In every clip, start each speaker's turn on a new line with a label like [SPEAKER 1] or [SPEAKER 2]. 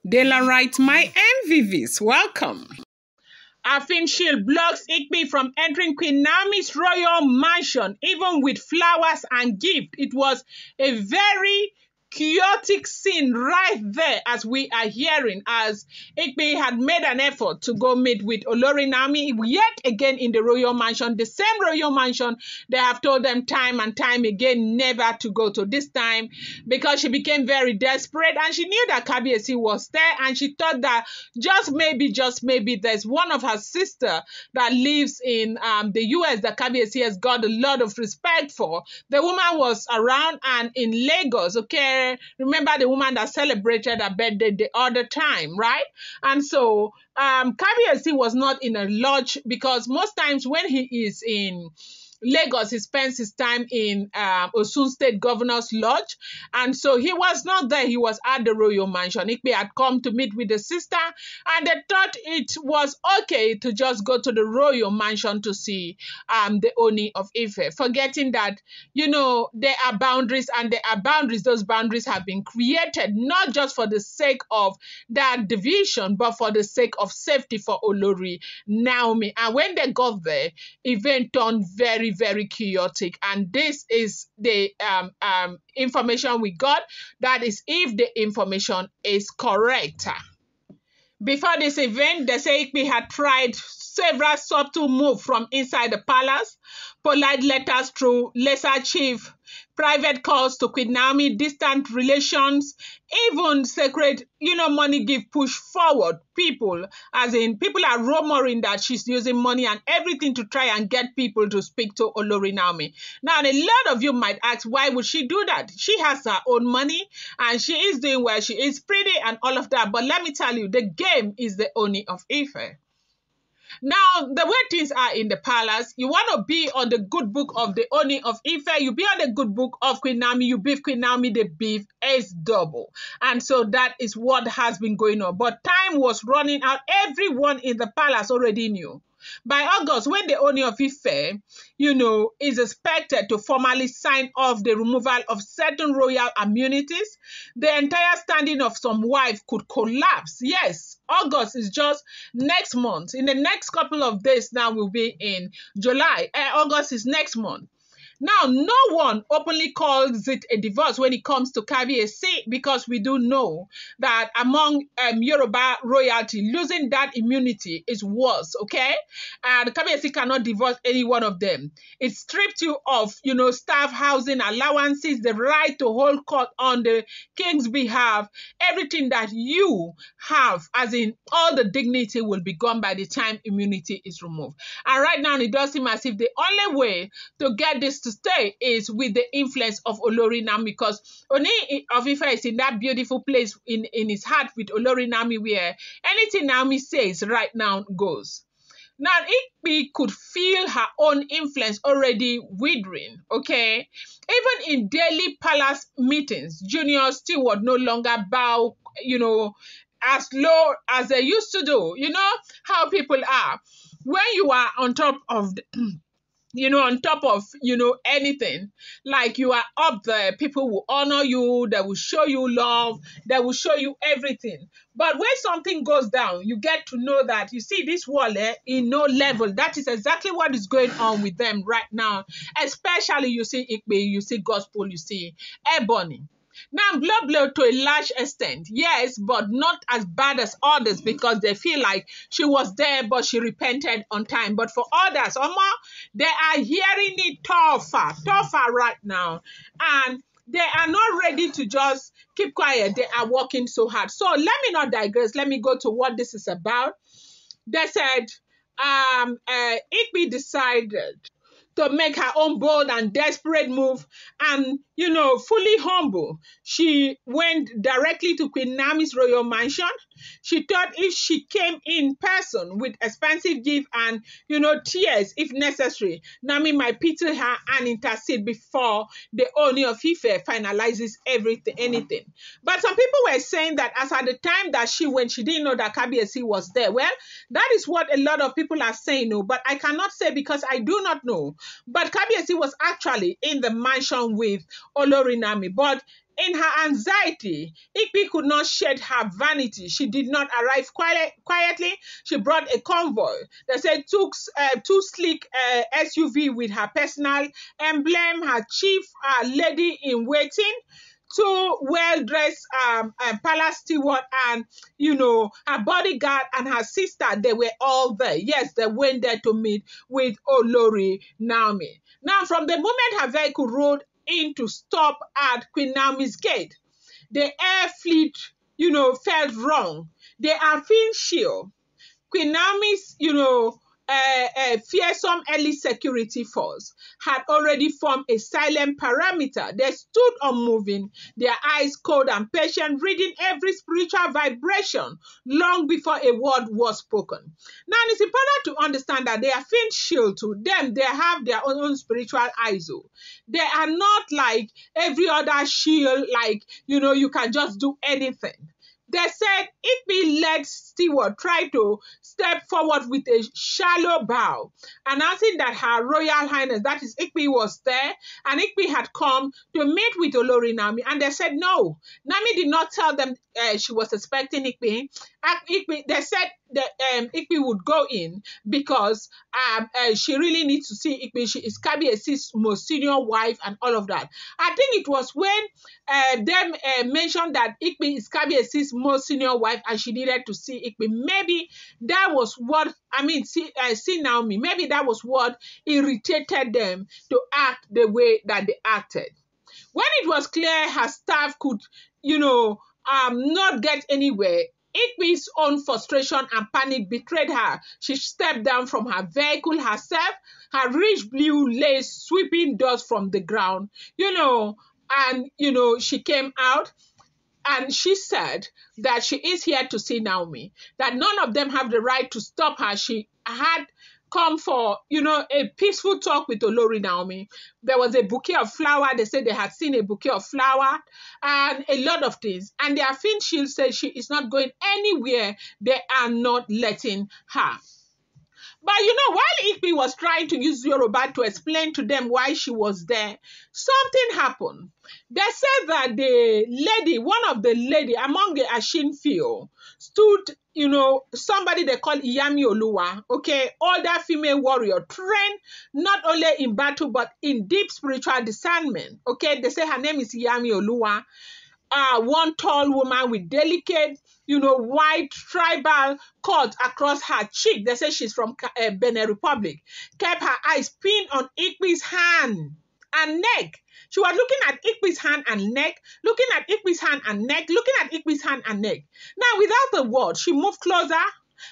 [SPEAKER 1] Dela writes, my MVVs, welcome.
[SPEAKER 2] Aafin Shield blocks Igbi from entering Queen Naomi's royal mansion, even with flowers and gift. It was a very chaotic scene right there, as we are hearing, as Igbi had made an effort to go meet with Olori Naomi yet again in the royal mansion, the same royal mansion they have told them time and time again never to go to, this time because she became very desperate and she knew that Kabiyesi was there, and she thought that just maybe there's one of her sister that lives in the US that Kabiyesi has got a lot of respect for. The woman was around and in Lagos, okay? Remember the woman that celebrated her birthday the other time, right? And so Kabiyesi was not in a lodge, because most times when he is in Lagos, he spends his time in Osun State Governor's Lodge. And so he was not there. He was at the royal mansion. Igbi had come to meet with the sister, and they thought it was okay to just go to the royal mansion to see the Oni of Ife, forgetting that, you know, there are boundaries, and there are boundaries. Those boundaries have been created not just for the sake of that division, but for the sake of safety for Olori Naomi. And when they got there, event turned very, very chaotic, and this is the information we got. That is, if the information is correct. Before this event, they say Igbi had tried several subtle moves from inside the palace: polite letters through lesser chief, private calls to Queen Naomi, distant relations, even sacred, money give push forward people, as in people are rumoring that she's using money and everything to try and get people to speak to Olori Naomi. Now, a lot of you might ask, why would she do that? She has her own money and she is doing well. She is pretty and all of that. But let me tell you, the game is the Oni of Ife. Now, the way things are in the palace, you want to be on the good book of the Oni of Ife, you be on the good book of Queen Naomi, you beef Queen Naomi, the beef is double. And so that is what has been going on. But time was running out. Everyone in the palace already knew. By August, when the Oni of Ife, is expected to formally sign off the removal of certain royal immunities, the entire standing of some wife could collapse. Yes, August is just next month. In the next couple of days now, we'll be in July. August is next month. Now, no one openly calls it a divorce when it comes to Kabiyesi, because we do know that among Yoruba royalty, losing that immunity is worse, okay? And Kabiyesi cannot divorce any one of them. It stripped you of, staff housing allowances, the right to hold court on the king's behalf, everything that you have, as in all the dignity will be gone by the time immunity is removed. And right now, it does seem as if the only way to get this to stay is with the influence of Olori Naomi, because Oni of Ife is in that beautiful place in his heart with Olori Naomi, where anything Naomi says right now goes. Now, Igbi could feel her own influence already withering, okay? Even in daily palace meetings, junior steward no longer bow, as low as they used to do. You know how people are. When you are on top of anything, like you are up there, people will honor you, they will show you love, they will show you everything. But when something goes down, you get to know that, you see, this wall in no level. That is exactly what is going on with them right now. Especially, you see Igbi, you see Gospel, you see Ebony. Now, blow to a large extent, yes, but not as bad as others, because they feel like she was there, but she repented on time. But for others, they are hearing it tougher right now. And they are not ready to just keep quiet. They are working so hard. So let me not digress. Let me go to what this is about. They said Igbi decided to make her own bold and desperate move and, fully humble. She went directly to Queen Naomi's royal mansion. She thought if she came in person with expensive gift and, tears if necessary, Naomi might pity her and intercede before the Oni of Ife finalizes anything. But some people were saying that as at the time that she went, she didn't know that Kabiyesi was there. Well, that is what a lot of people are saying, but I cannot say because I do not know. But Kabiyesi was actually in the mansion with Olori Naomi. But In her anxiety, Igbi could not shed her vanity. She did not arrive quietly. She brought a convoy. They said took two sleek SUV with her personal emblem, her chief lady in waiting, two well-dressed palace steward, and her bodyguard and her sister. They were all there. Yes, they went there to meet with Olori Naomi. Now, from the moment her vehicle rolled in to stop at Queen Naomi's gate, the air fleet, felt wrong. The Aafin Shield, Queen Naomi's, fearsome early security force, had already formed a silent perimeter. They stood unmoving, their eyes cold and patient, reading every spiritual vibration long before a word was spoken. Now, it's important to understand that they are Aafin Shield. To them, they have their own spiritual eyes. They are not like every other shield, like, you can just do anything. They said Igbi-led steward tried to step forward with a shallow bow, announcing that Her Royal Highness, that is Igbi, was there, and Igbi had come to meet with Olori Naomi. And they said no. Naomi did not tell them she was expecting Igbi. They said that Igbi would go in because she really needs to see Igbi. She is Kabiesi's most senior wife and all of that. I think it was when them mentioned that Igbi is Kabiesi's most senior wife and she needed to see Igbi. Maybe that was what, see Naomi, maybe that was what irritated them to act the way that they acted. When it was clear her staff could, not get anywhere, Igbi's own frustration and panic betrayed her. She stepped down from her vehicle herself, her rich blue lace sweeping dust from the ground, and, she came out and she said that she is here to see Naomi, that none of them have the right to stop her. She had come for, a peaceful talk with Olori Naomi. There was a bouquet of flower. They said they had seen a bouquet of flower and a lot of things. And the Aafin Shield said she is not going anywhere. They are not letting her. But while Igbi was trying to use Yoruba to explain to them why she was there, something happened. They said that the lady, one of the lady among the Aafin Shield, stood, somebody they call Iyami Oluwa, okay, older female warrior, trained not only in battle but in deep spiritual discernment, okay. They say her name is Iyami Oluwa. One tall woman with delicate, white tribal cut across her cheek. They say she's from Benin Republic. Kept her eyes pinned on Igbi's hand and neck. She was looking at Igbi's hand and neck, looking at Igbi's hand and neck, looking at Igbi's hand and neck. Now, without a word, she moved closer,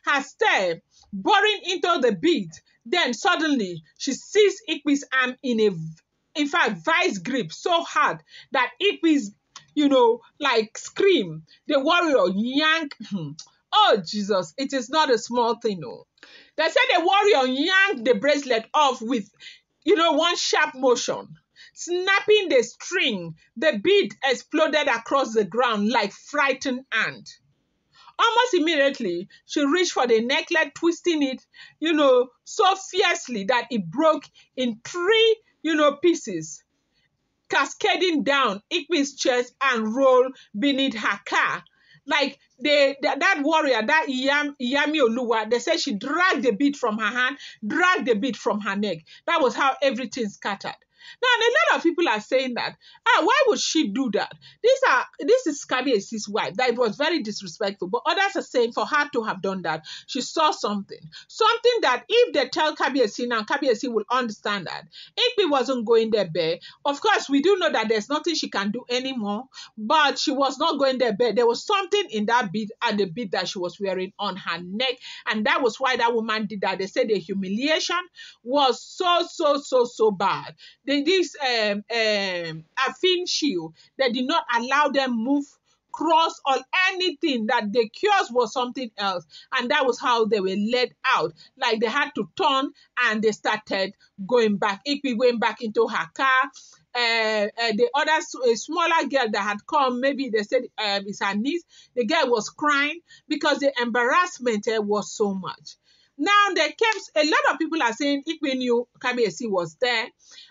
[SPEAKER 2] her stare boring into the bead. Then suddenly, she seized Igbi's arm in fact, vice grip so hard that Igbi's scream. The warrior yanked. Oh, Jesus, it is not a small thing, no. They said the warrior yanked the bracelet off with, one sharp motion. Snapping the string, the bead exploded across the ground like frightened ant. Almost immediately, she reached for the necklace, twisting it, so fiercely that it broke in 3, pieces, cascading down Igbi's chest and rolled beneath her car. Like that warrior, that Iyami Oluwa, they said she dragged the bead from her hand, dragged the bead from her neck. That was how everything scattered. Now, a lot of people are saying that, why would she do that? This is Kabiesi's wife, that it was very disrespectful. But others are saying for her to have done that, she saw something that if they tell Kabiesi now, Kabiesi will understand that. Igbi wasn't going there bare. Of course, we do know that there's nothing she can do anymore, but she was not going there bare. There was something in that bead and the bead that she was wearing on her neck, and that was why that woman did that. They said the humiliation was so bad. This Aafin Shield, they did not allow them move, cross, or anything. That the cures was something else, and that was how they were let out. Like they had to turn and they started going back. Igbi went back into her car. The other, a smaller girl that had come, maybe they said it's her niece. The girl was crying because the embarrassment was so much. Now, a lot of people are saying Igbi knew Kabiyesi was there.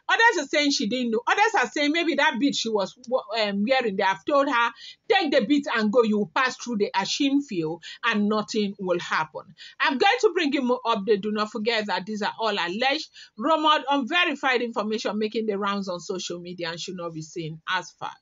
[SPEAKER 2] Others are saying she didn't know. Others are saying maybe that bead she was wearing, they have told her, take the bead and go. You will pass through the Aafin Field and nothing will happen. I'm going to bring you more update. Do not forget that these are all alleged, rumored, unverified information making the rounds on social media and should not be seen as fact.